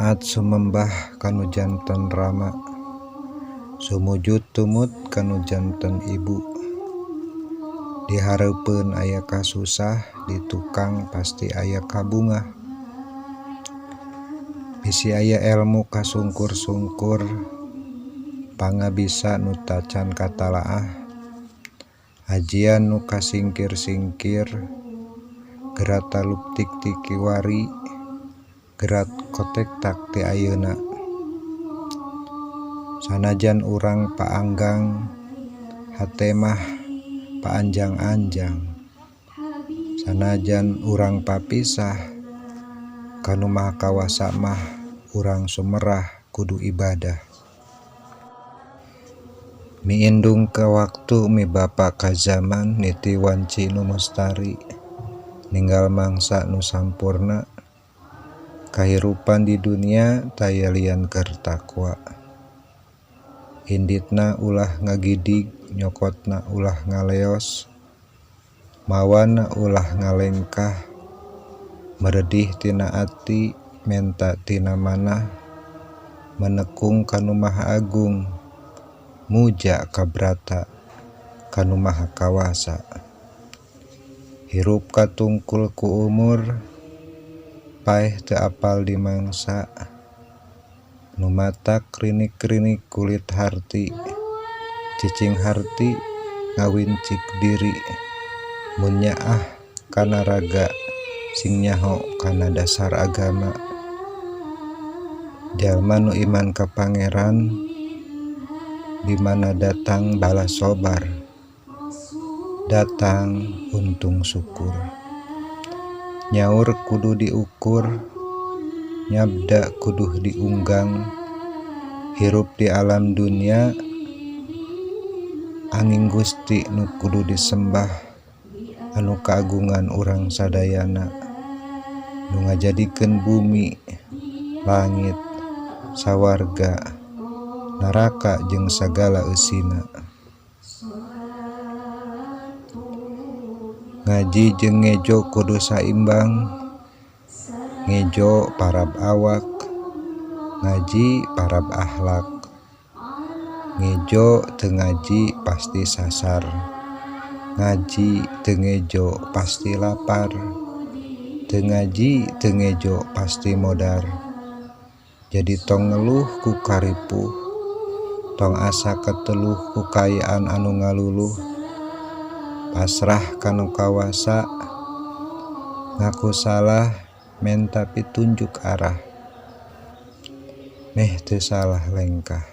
Taat sumembah kanu janten rama, sumujud tumut kanu janten ibu. Dihareupeun aya kasusah, di tukang pasti aya kabungah. Bisi aya elmu kasungkur-sungkur, pangabisa nu tacan katalaah. Ajian nu kasingkir-singkir, gerat taluptik ti kiwari, gerat kotek tak ti ayeuna. Sanajan urang paanggang, hate mah paanjang-anjang. Sanajan urang papisah, kanu maha kawasa mah urang sumerah kudu ibadah. Miindung ke waktu mi bapa ka zaman niti wanci nu mustari, ninggal mangsa nu sampurna. Kahirupan di dunia taya lian keur takwa. Inditna ulah ngagidig, nyokotna ulah ngaleos, mawana ulah ngalengkah, meredih tina ati, menta tina manah, menekung kanu maha agung, muja kabrata kanu maha kawasa. Hirup katungkul ku umur, paeh teu apal di mangsa. Nu matak krinik-krinik kulit harti, cicing harti ngawincik diri. Mun nyaah kana raga, sing nyaho kana dasar agama. Jalma nu iman ka Pangeran, di mana datang balas sobar, datang untung syukur. Nyaur kudu diukur, nyabda kudu diunggang. Hirup di alam dunia, angin Gusti nu kudu disembah, anu kaagungan urang sadayana, nu ngajadikeun bumi, langit, sawarga, neraka jeung sagala eusina. Ngaji jeung ngejo kudu saimbang, ngejo parab awak, ngaji parab akhlak. Ngejo teu ngaji pasti sasar, ngaji teu ngejo pasti lapar, teu ngaji teu ngejo pasti modar. Jadi tong ngeluh ku karipuh, tong asa keteluh ku kaayaan anu ngaluluh. Pasrah kanu kawasa, ngaku salah menta pitunjuk arah, meh teu salah lengkah.